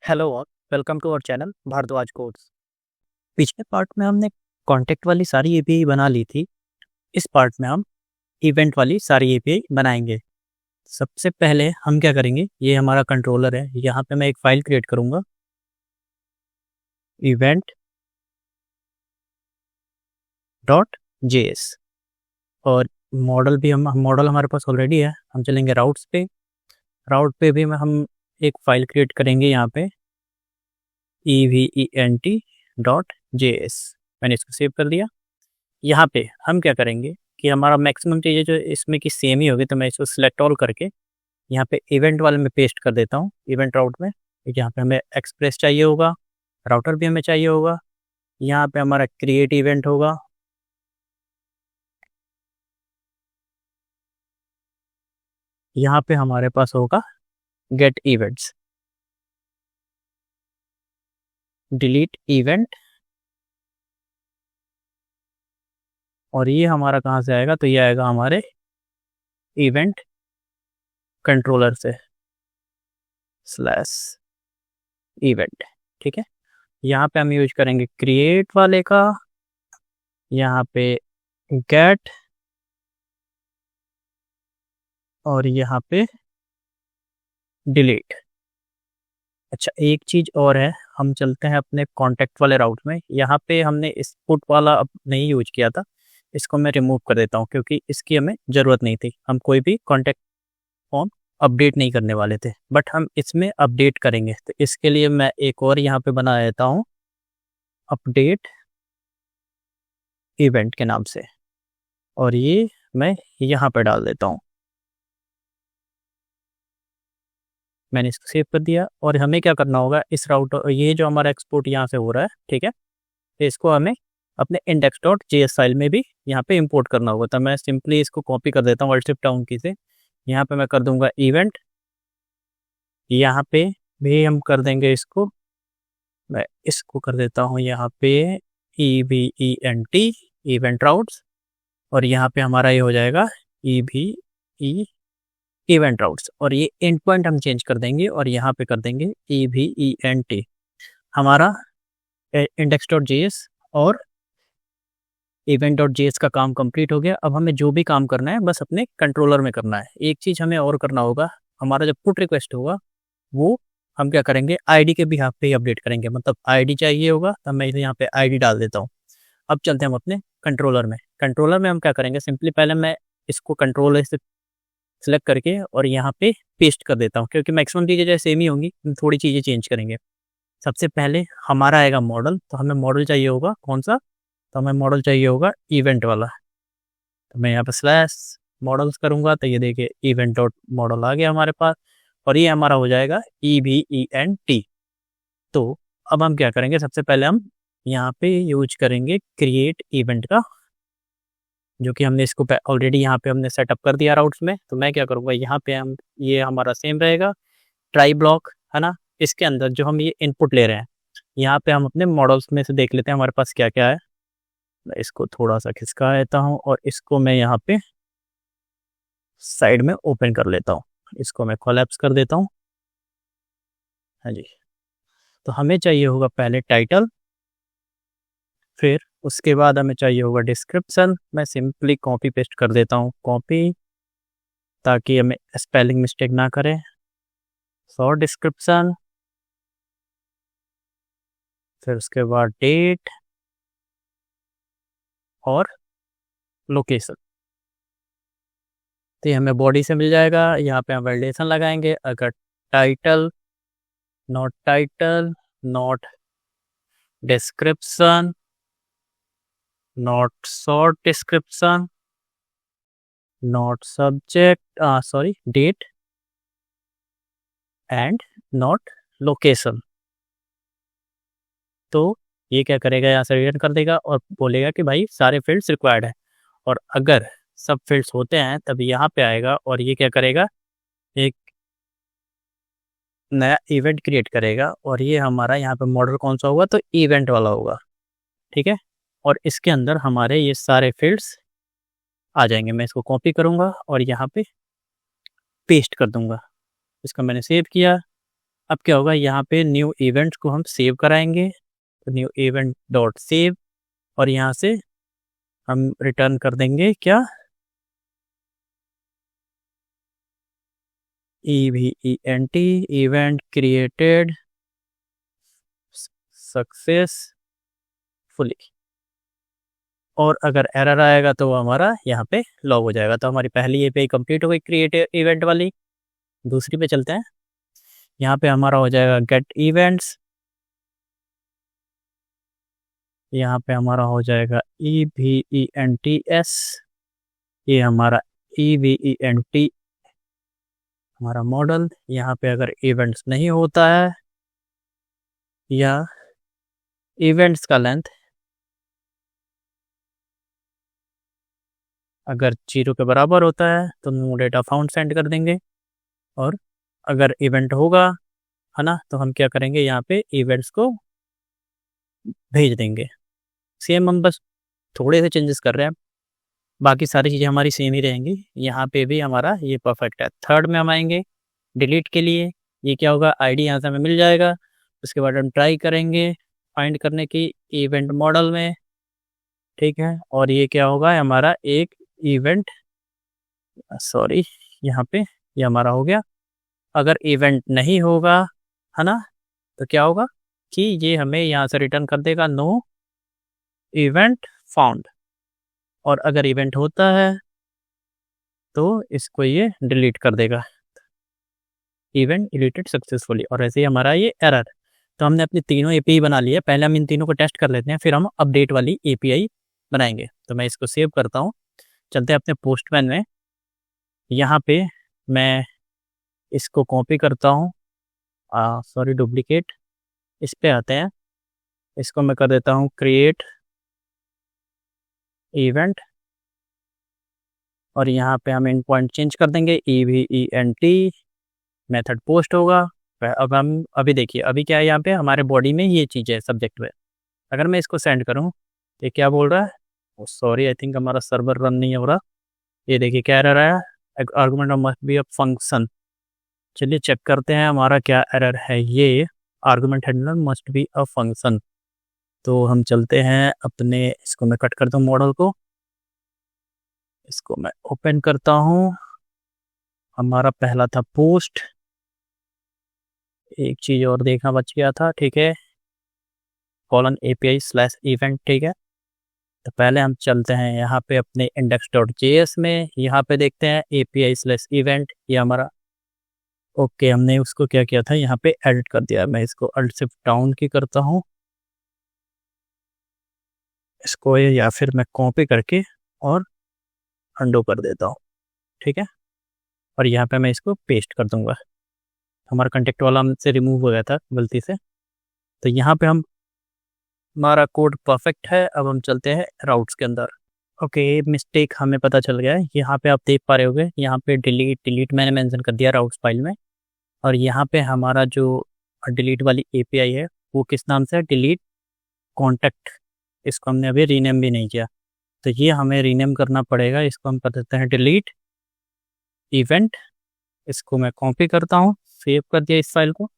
Hello और welcome to our channel Bhardwaj codes. पिछले part में हमने कॉन्टेक्ट वाली सारी एपीआई बना ली थी। इस पार्ट में हम इवेंट वाली सारी एपीआई बनाएंगे। सबसे पहले हम क्या करेंगे, ये हमारा कंट्रोलर है, यहाँ पे मैं एक फाइल क्रिएट करूँगा इवेंट डॉट जेएस। और मॉडल भी हम मॉडल हमारे पास ऑलरेडी है। हम चलेंगे राउट्स पे। राउट पे भी हम एक फाइल क्रिएट करेंगे यहाँ पे event.js। मैंने इसको सेव कर दिया। यहाँ पे हम क्या करेंगे कि हमारा मैक्सिमम चीज़ें जो इसमें की सेम ही होगी, तो मैं इसको सिलेक्ट ऑल करके यहाँ पे इवेंट वाले में पेस्ट कर देता हूँ, इवेंट राउट में। यहाँ पे हमें एक्सप्रेस चाहिए होगा, राउटर भी हमें चाहिए होगा। यहाँ पे हमारा क्रिएट इवेंट होगा, यहाँ पे हमारे पास होगा गेट इवेंट्स, डिलीट इवेंट। और ये हमारा कहाँ से आएगा, तो ये आएगा हमारे इवेंट कंट्रोलर से स्लैश इवेंट। ठीक है, यहाँ पे हम यूज करेंगे क्रिएट वाले का, यहाँ पे गेट, और यहाँ पे डिलीट। अच्छा, एक चीज़ और है, हम चलते हैं अपने कॉन्टैक्ट वाले राउट में। यहाँ पे हमने इस पुट वाला अब नहीं यूज किया था, इसको मैं रिमूव कर देता हूँ क्योंकि इसकी हमें ज़रूरत नहीं थी। हम कोई भी कॉन्टैक्ट फॉर्म अपडेट नहीं करने वाले थे, बट हम इसमें अपडेट करेंगे। तो इसके लिए मैं एक और यहाँ पे बना देता हूँ अपडेट इवेंट के नाम से, और ये मैं यहाँ पे डाल देता हूँ। मैंने इसको सेव कर दिया। और हमें क्या करना होगा, इस राउटर, ये जो हमारा एक्सपोर्ट यहाँ से हो रहा है, ठीक है, तो इसको हमें अपने index.js फाइल में भी यहाँ पे इंपोर्ट करना होगा। तो मैं सिंपली इसको कॉपी कर देता हूँ Alt Shift डाउन की से। यहाँ पे मैं कर दूंगा इवेंट, यहाँ पे भी हम कर देंगे इसको, मैं इसको कर देता हूँ यहाँ पे event इवेंट राउट्स, और यहाँ पे हमारा ये हो जाएगा ev इवेंट राउट्स। और ये एंड पॉइंट हम चेंज कर देंगे और यहाँ पे कर देंगे event। हमारा index.js और event.js का काम कंप्लीट हो गया। अब हमें जो भी काम करना है बस अपने कंट्रोलर में करना है। एक चीज़ हमें और करना होगा, हमारा जब पुट रिक्वेस्ट होगा वो हम क्या करेंगे, आईडी के बिहाफ पे ही अपडेट करेंगे। मतलब आईडी चाहिए होगा, तब मैं यहाँ पे आईडी डाल देता हूँ। अब चलते हैं हम अपने कंट्रोलर में। कंट्रोलर में हम क्या करेंगे, सिंपली पहले मैं इसको कंट्रोलर से सिलेक्ट करके और यहाँ पे पेस्ट कर देता हूँ, क्योंकि मैक्सिमम चीज़ें जो सेम ही होंगी, हम थोड़ी चीज़ें चेंज करेंगे। सबसे पहले हमारा आएगा मॉडल, तो हमें मॉडल चाहिए होगा कौन सा, तो हमें मॉडल चाहिए होगा इवेंट वाला। तो मैं यहाँ पे स्लैश मॉडल्स करूँगा, तो ये देखिए इवेंट डॉट मॉडल आ गया हमारे पास, और ये हमारा हो जाएगा event। तो अब हम क्या करेंगे, सबसे पहले हम यहाँ पे यूज करेंगे क्रिएट इवेंट का, जो कि हमने इसको ऑलरेडी यहाँ पे हमने सेटअप कर दिया राउट्स में। तो मैं क्या करूँगा, यहाँ पे हम, ये हमारा सेम रहेगा ट्राई ब्लॉक, है ना। इसके अंदर जो हम ये इनपुट ले रहे हैं, यहाँ पे हम अपने मॉडल्स में से देख लेते हैं हमारे पास क्या क्या है। मैं इसको थोड़ा सा खिसका लेता हूँ और इसको मैं यहाँ पे साइड में ओपन कर लेता हूँ। इसको मैं कोलैप्स कर देता हूँ। हाँ जी, तो हमें चाहिए होगा पहले टाइटल, फिर उसके बाद हमें चाहिए होगा डिस्क्रिप्शन। मैं सिंपली कॉपी पेस्ट कर देता हूँ, कॉपी, ताकि हमें स्पेलिंग मिस्टेक ना करें। फॉर डिस्क्रिप्शन, फिर उसके बाद डेट और लोकेशन। तो ये हमें बॉडी से मिल जाएगा। यहाँ पे हम वैलिडेशन लगाएंगे, अगर title not description, not short description, not subject, sorry date, and not location. तो ये क्या करेगा, यहाँ से रिटर्न कर देगा और बोलेगा कि भाई सारे फील्ड्स रिक्वायर्ड है। और अगर सब फील्ड्स होते हैं तब यहाँ पे आएगा और ये क्या करेगा, एक नया इवेंट क्रिएट करेगा। और ये हमारा यहाँ पे मॉडल कौन सा होगा, तो इवेंट वाला होगा, ठीक है। और इसके अंदर हमारे ये सारे फील्ड्स आ जाएंगे। मैं इसको कॉपी करूँगा और यहाँ पे पेस्ट कर दूँगा। इसका मैंने सेव किया। अब क्या होगा, यहाँ पे न्यू इवेंट्स को हम सेव कराएंगे, तो न्यू इवेंट डॉट सेव, और यहाँ से हम रिटर्न कर देंगे क्या, EVENT, इवेंट क्रिएटेड सक्सेसफुली। और अगर एरर आएगा तो वो हमारा यहाँ पे लॉग हो जाएगा। तो हमारी पहली एपीआई कंप्लीट हो गई क्रिएट इवेंट वाली। दूसरी पे चलते हैं। यहाँ पे हमारा हो जाएगा गेट इवेंट्स, यहाँ पे हमारा हो जाएगा EVENTS, ये हमारा EVENT हमारा मॉडल। यहाँ पे अगर इवेंट्स नहीं होता है या इवेंट्स का लेंथ अगर 0 के बराबर होता है तो नो डेटा फाउंड सेंड कर देंगे, और अगर इवेंट होगा, है ना, तो हम क्या करेंगे, यहाँ पे इवेंट्स को भेज देंगे। सेम हम बस थोड़े से चेंजेस कर रहे हैं, बाकी सारी चीज़ें हमारी सेम ही रहेंगी। यहाँ पे भी हमारा ये परफेक्ट है। थर्ड में हम आएंगे डिलीट के लिए। ये क्या होगा, आईडी यहाँ से हमें मिल जाएगा। उसके बाद हम ट्राई करेंगे फाइंड करने की इवेंट मॉडल में, ठीक है। और ये क्या होगा, हमारा एक इवेंट, सॉरी यहाँ पे ये हमारा हो गया। अगर इवेंट नहीं होगा, है ना, तो क्या होगा कि ये हमें यहाँ से रिटर्न कर देगा नो इवेंट फाउंड। और अगर इवेंट होता है तो इसको ये डिलीट कर देगा, इवेंट डिलीटेड सक्सेसफुली। और ऐसे ही हमारा ये एरर। तो हमने अपनी तीनों एपीआई बना ली है। पहले हम इन तीनों को टेस्ट कर लेते हैं, फिर हम अपडेट वाली एपीआई बनाएंगे। तो मैं इसको सेव करता हूँ। चलते हैं अपने पोस्टमैन में। यहाँ पे मैं इसको कॉपी करता हूँ, सॉरी डुप्लीकेट, इस पे आते हैं। इसको मैं कर देता हूँ क्रिएट इवेंट, और यहाँ पे हम इन पॉइंट चेंज कर देंगे, EVENT मेथड पोस्ट होगा। अब हम अभी देखिए, अभी क्या है, यहाँ पे हमारे बॉडी में ये चीज़ है सब्जेक्ट में। अगर मैं इसको सेंड करूँ, ये क्या बोल रहा है, सॉरी आई थिंक हमारा सर्वर रन नहीं हो रहा। ये देखिए क्या एरर आया, argument must be a function. चलिए चेक करते हैं हमारा क्या एरर है। ये argument handler must be a function. तो हम चलते हैं अपने, इसको मैं कट करता हूँ मॉडल को, इसको मैं ओपन करता हूँ। हमारा पहला था पोस्ट, एक चीज़ और देखना बच गया था, ठीक है, कॉलन API/event, ठीक है। तो पहले हम चलते हैं यहाँ पे अपने index.js में। यहाँ पे देखते हैं API/event, ये हमारा ओके। हमने उसको क्या किया था, यहाँ पे एडिट कर दिया। मैं इसको अल्ट शिफ्ट डाउन की करता हूँ इसको, या फिर मैं कॉपी करके और अंडो कर देता हूँ, ठीक है। और यहाँ पे मैं इसको पेस्ट कर दूंगा। हमारा कंटेक्ट वाला हमसे रिमूव हो गया था गलती से। तो यहाँ पे हम, हमारा कोड परफेक्ट है। अब हम चलते हैं राउट्स के अंदर। ओके, मिस्टेक हमें पता चल गया है। यहाँ पे आप देख पा रहे होगे, यहाँ पे डिलीट मैंने मेंशन कर दिया राउट्स फाइल में। और यहाँ पे हमारा जो डिलीट वाली एपीआई है वो किस नाम से है, डिलीट कॉन्टैक्ट। इसको हमने अभी रीनेम भी नहीं किया, तो ये हमें रीनेम करना पड़ेगा। इसको हम कर देते हैं डिलीट इवेंट। इसको मैं कॉपी करता हूँ, सेव कर दिया इस फाइल को।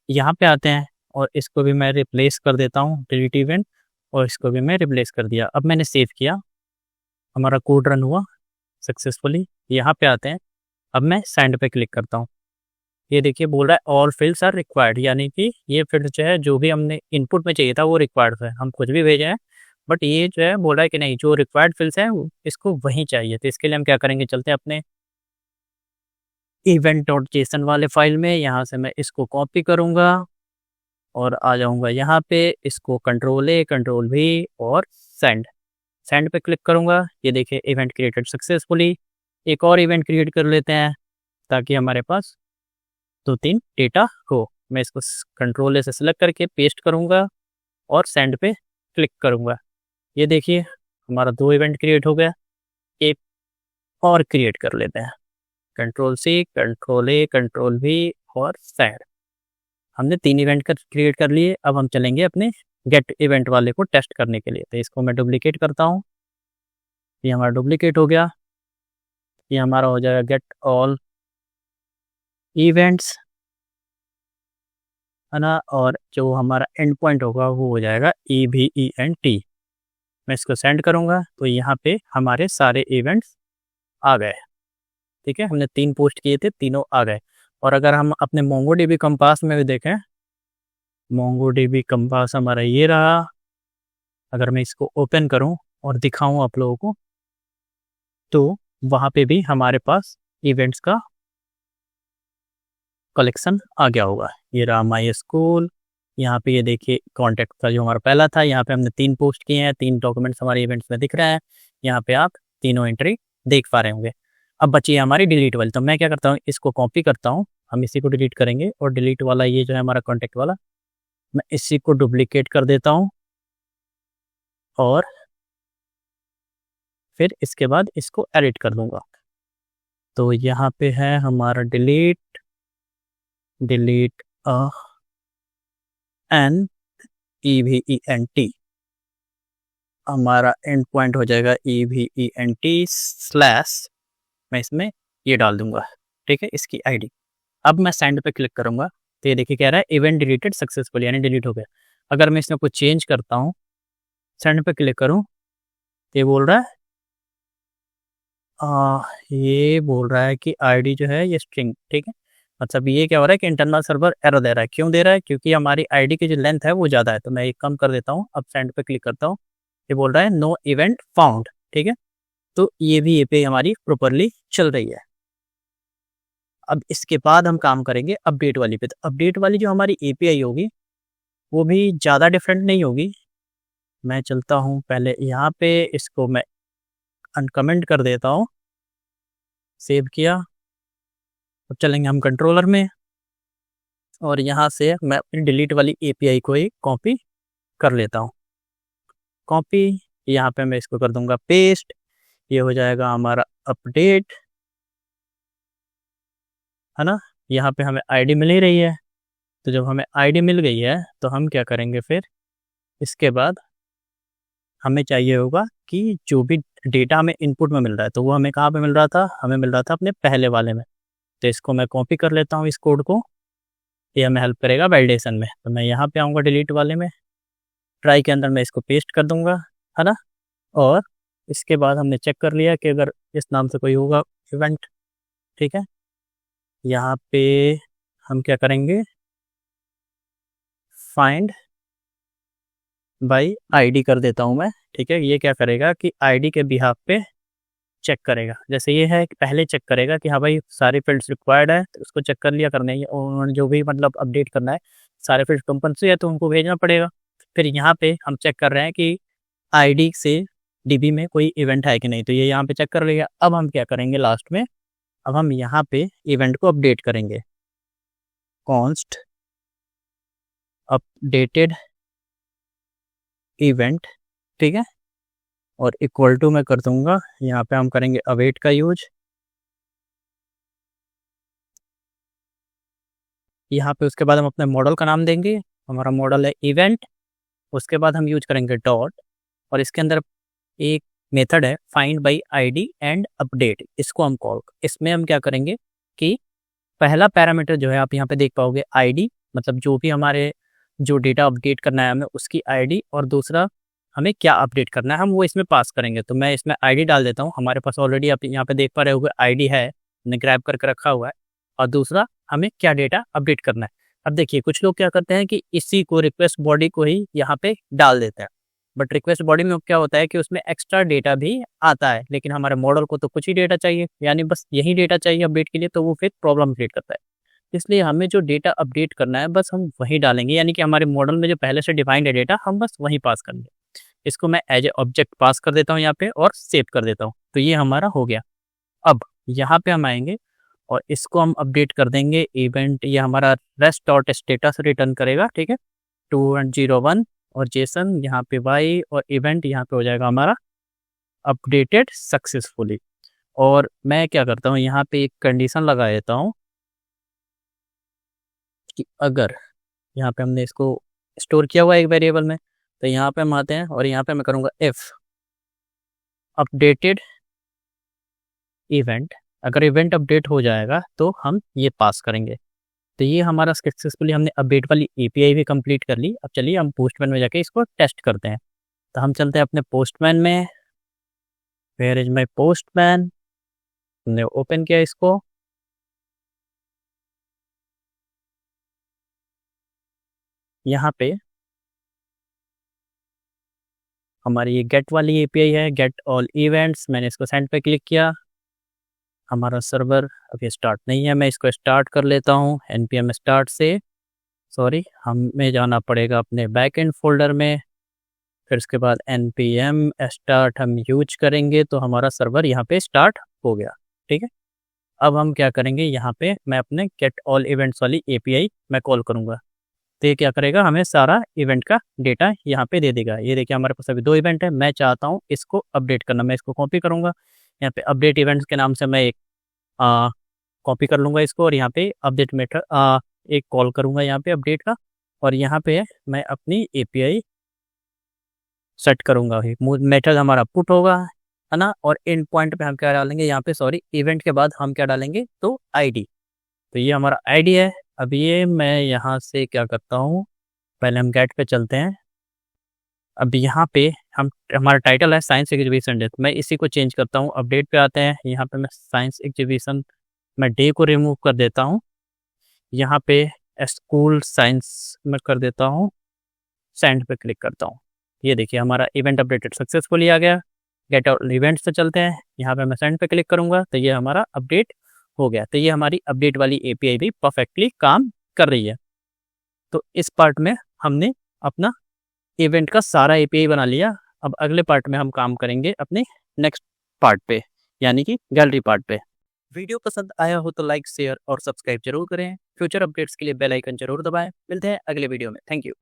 यहाँ पे आते हैं और इसको भी मैं रिप्लेस कर देता हूँ डिलीट इवेंट, और इसको भी मैं रिप्लेस कर दिया। अब मैंने सेव किया, हमारा कोड रन हुआ सक्सेसफुली। यहाँ पे आते हैं, अब मैं सेंड पे क्लिक करता हूँ। ये देखिए बोल रहा है ऑल फील्ड्स आर रिक्वायर्ड, यानी कि ये फील्ड जो है, जो भी हमने इनपुट में चाहिए था वो रिक्वायर्ड है। हम कुछ भी भेजे हैं, बट ये जो है बोल रहा है कि नहीं, जो रिक्वायर्ड फील्ड्स हैं इसको वहीं चाहिए। तो इसके लिए हम क्या करेंगे, चलते हैं अपने event.json वाले फाइल में। यहाँ से मैं इसको कॉपी करूँगा और आ जाऊँगा यहाँ पे, इसको Ctrl+A Ctrl+V और सेंड पे क्लिक करूँगा। ये देखिए इवेंट क्रिएटेड सक्सेसफुली। एक और इवेंट क्रिएट कर लेते हैं ताकि हमारे पास 2-3 डेटा हो। मैं इसको Ctrl+A से सिलेक्ट करके पेस्ट करूँगा और सेंड पे क्लिक करूँगा। ये देखिए हमारा 2 इवेंट क्रिएट हो गया। एक और क्रिएट कर लेते हैं, Ctrl+C Ctrl+A Ctrl+V और सेंड। हमने 3 इवेंट क्रिएट कर लिए। अब हम चलेंगे अपने गेट इवेंट वाले को टेस्ट करने के लिए। तो इसको मैं डुप्लीकेट करता हूँ, ये हमारा डुप्लीकेट हो गया। ये हमारा हो जाएगा गेट ऑल इवेंट्स। है ना, और जो हमारा एंड पॉइंट होगा वो हो जाएगा EVENT। मैं इसको सेंड करूँगा तो यहाँ पे हमारे सारे इवेंट्स आ गए। ठीक है, हमने 3 पोस्ट किए थे, तीनों आ गए। और अगर हम अपने मोंगोडीबी कंपास में भी देखें, मोंगोडीबी कंपास हमारा ये रहा। अगर मैं इसको ओपन करूं और दिखाऊं आप लोगों को, तो वहाँ पे भी हमारे पास इवेंट्स का कलेक्शन आ गया होगा। ये रहा माई स्कूल। यहाँ पे ये देखिए कॉन्टैक्ट का जो हमारा पहला था, यहाँ पे हमने 3 पोस्ट किए हैं, 3 डॉक्यूमेंट्स हमारे इवेंट्स में दिख रहे हैं। यहाँ पे आप तीनों एंट्री देख पा रहे होंगे। अब बची है हमारी डिलीट वाली, तो मैं क्या करता हूँ, इसको कॉपी करता हूँ, हम इसी को डिलीट करेंगे। और डिलीट वाला ये जो है हमारा कॉन्टैक्ट वाला, मैं इसी को डुप्लीकेट कर देता हूँ और फिर इसके बाद इसको एडिट कर दूंगा। तो यहाँ पे है हमारा डिलीट एन EVENT। हमारा एंड पॉइंट हो जाएगा EVENT/, मैं इसमें ये डाल दूंगा। ठीक है, इसकी आईडी। अब मैं सेंड पे क्लिक करूंगा तो ये देखिए कह रहा है इवेंट डिलीटेड सक्सेसफुल, यानी डिलीट हो गया। अगर मैं इसमें कुछ चेंज करता हूँ, सेंड पे क्लिक करूँ, तो ये बोल रहा है कि आईडी जो है ये स्ट्रिंग। ठीक है, मतलब ये क्या हो रहा है कि इंटरनल सर्वर एरर दे रहा है। क्यों दे रहा है? क्योंकि हमारी आईडी की जो लेंथ है वो ज़्यादा है। तो मैं ये कम कर देता हूँ। अब सेंड पे क्लिक करता हूँ, ये बोल रहा है नो इवेंट फाउंड। ठीक है, तो ये भी एपीआई हमारी प्रॉपरली चल रही है। अब इसके बाद हम काम करेंगे अपडेट वाली पे। तो अपडेट वाली जो हमारी एपीआई होगी वो भी ज़्यादा डिफरेंट नहीं होगी। मैं चलता हूँ पहले यहाँ पे, इसको मैं अनकमेंट कर देता हूँ, सेव किया। अब चलेंगे हम कंट्रोलर में और यहाँ से मैं अपनी डिलीट वाली एपीआई को ही कॉपी कर लेता हूँ। कॉपी, यहाँ पे मैं इसको कर दूंगा पेस्ट। ये हो जाएगा हमारा अपडेट, है ना। यहाँ पे हमें आईडी मिल ही रही है। तो जब हमें आईडी मिल गई है तो हम क्या करेंगे, फिर इसके बाद हमें चाहिए होगा कि जो भी डेटा हमें इनपुट में मिल रहा है, तो वो हमें कहाँ पे मिल रहा था, हमें मिल रहा था अपने पहले वाले में। तो इसको मैं कॉपी कर लेता हूँ इस कोड को, ये हमें हेल्प करेगा वैलिडेशन में। तो मैं यहाँ पे आऊँगा डिलीट वाले में, ट्राई के अंदर मैं इसको पेस्ट कर दूंगा, है ना। और इसके बाद हमने चेक कर लिया कि अगर इस नाम से कोई होगा इवेंट। ठीक है, यहाँ पे हम क्या करेंगे, फाइंड बाई आईडी कर देता हूँ मैं। ठीक है, ये क्या करेगा कि आईडी के बिहाफ पे चेक करेगा। जैसे ये है कि पहले चेक करेगा कि हाँ भाई सारे फील्ड्स रिक्वायर्ड है, तो उसको चेक कर लिया करने है। और जो भी मतलब अपडेट करना है, सारे फील्ड कंपल्सरी है तो उनको भेजना पड़ेगा। फिर यहाँ पे हम चेक कर रहे हैं कि आईडी से डीबी में कोई इवेंट है कि नहीं, तो ये यहाँ पे चेक कर लिया। अब हम क्या करेंगे लास्ट में, अब हम यहाँ पे इवेंट को अपडेट करेंगे, कॉन्स्ट अपडेटेड इवेंट। ठीक है, और इक्वल टू मैं कर दूंगा, यहाँ पे हम करेंगे अवेट का यूज। यहाँ पे उसके बाद हम अपने मॉडल का नाम देंगे, हमारा मॉडल है इवेंट। उसके बाद हम यूज करेंगे डॉट, और इसके अंदर एक मेथड है find by ID and update, इसको हम कॉल। इसमें हम क्या करेंगे कि पहला पैरामीटर जो है आप यहाँ पे देख पाओगे आईडी, मतलब जो भी हमारे जो डेटा अपडेट करना है हमें उसकी आईडी, और दूसरा हमें क्या अपडेट करना है हम वो इसमें पास करेंगे। तो मैं इसमें आईडी डाल देता हूँ, हमारे पास ऑलरेडी आप यहाँ पे देख पा रहे होगे आईडी है, मैंने ग्रैब करके रखा हुआ है। और दूसरा हमें क्या डेटा अपडेट करना है। अब देखिए कुछ लोग क्या करते हैं कि इसी को रिक्वेस्ट बॉडी को ही यहाँ पे डाल देते हैं, बट रिक्वेस्ट बॉडी में क्या होता है कि उसमें एक्स्ट्रा डेटा भी आता है, लेकिन हमारे मॉडल को तो कुछ ही डेटा चाहिए, यानी बस यही डेटा चाहिए अपडेट के लिए, तो वो फिर प्रॉब्लम क्रिएट करता है। इसलिए हमें जो डेटा अपडेट करना है बस हम वही डालेंगे, यानी कि हमारे मॉडल में जो पहले से डिफाइंड है डेटा हम बस वही पास करेंगे। इसको मैं एज ए ऑब्जेक्ट पास कर देता हूँ यहाँ पे और सेव कर देता हूँ, तो ये हमारा हो गया। अब यहाँ पे हम आएंगे और इसको हम अपडेट कर देंगे इवेंट, ये हमारा रेस्ट डॉट स्टेटस रिटर्न करेगा। ठीक है, 201 और जेसन यहाँ पे वाई, और इवेंट यहाँ पे हो जाएगा हमारा अपडेटेड सक्सेसफुली। और मैं क्या करता हूँ यहाँ पे एक कंडीशन लगा देता हूँ कि अगर यहाँ पे हमने इसको स्टोर किया हुआ है एक वेरिएबल में, तो यहाँ पे हम आते हैं और यहाँ पे मैं करूँगा इफ अपडेटेड इवेंट, अगर इवेंट अपडेट हो जाएगा तो हम ये पास करेंगे। तो ये हमारा सक्सेसफुली हमने अपडेट वाली एपीआई भी कंप्लीट कर ली। अब चलिए हम पोस्टमैन में जाके इसको टेस्ट करते हैं। तो हम चलते हैं अपने पोस्टमैन में। Where is my Postman. हमने ओपन किया इसको। यहाँ पे हमारी ये गेट वाली एपीआई है, गेट ऑल इवेंट्स। मैंने इसको सेंड पे क्लिक किया। हमारा सर्वर अभी स्टार्ट नहीं है, मैं इसको स्टार्ट कर लेता हूँ npm स्टार्ट से। सॉरी, हमें जाना पड़ेगा अपने बैकएंड फोल्डर में, फिर उसके बाद npm स्टार्ट हम यूज करेंगे तो हमारा सर्वर यहाँ पे स्टार्ट हो गया। ठीक है, अब हम क्या करेंगे, यहाँ पे मैं अपने गेट ऑल इवेंट्स वाली एपीआई मैं कॉल करूँगा। तो ये क्या करेगा, हमें सारा इवेंट का डेटा यहाँ पे दे देगा। ये देखिए हमारे पास अभी 2 इवेंट है, मैं चाहता हूँ इसको अपडेट करना। मैं इसको कॉपी करूँगा, यहाँ पे अपडेट इवेंट्स के नाम से मैं एक कॉपी कर लूँगा इसको, और यहाँ पे अपडेट मेथड एक कॉल करूँगा यहाँ पे अपडेट का, और यहाँ पे मैं अपनी एपीआई सेट करूँगा। मेथड हमारा पुट होगा, है ना, और एंड पॉइंट पे हम क्या डालेंगे यहाँ पे, सॉरी, इवेंट के बाद हम क्या डालेंगे, तो आईडी। तो ये हमारा आईडी है। अब ये मैं यहाँ से क्या करता हूँ, पहले हम गेट पे चलते हैं। अब यहाँ पे हमारा टाइटल है साइंस एग्जीबिशन डे, मैं इसी को चेंज करता हूँ। अपडेट पे आते हैं, यहाँ पे मैं साइंस एग्जीबिशन, मैं डे को रिमूव कर देता हूँ। यहाँ पे स्कूल साइंस में कर देता हूँ, सेंड पे क्लिक करता हूँ। ये देखिए हमारा इवेंट अपडेटेड सक्सेसफुली आ गया। गेट आउट इवेंट्स पे चलते हैं, यहाँ पे मैं सेंड पे क्लिक करूँगा तो ये हमारा अपडेट हो गया। तो ये हमारी अपडेट वाली एपीआई भी परफेक्टली काम कर रही है। तो इस पार्ट में हमने अपना इवेंट का सारा एपीआई बना लिया। अब अगले पार्ट में हम काम करेंगे अपने नेक्स्ट पार्ट पे, यानी कि गैलरी पार्ट पे। वीडियो पसंद आया हो तो लाइक, शेयर और सब्सक्राइब जरूर करें। फ्यूचर अपडेट्स के लिए बेल आइकन जरूर दबाएं। मिलते हैं अगले वीडियो में। Thank you.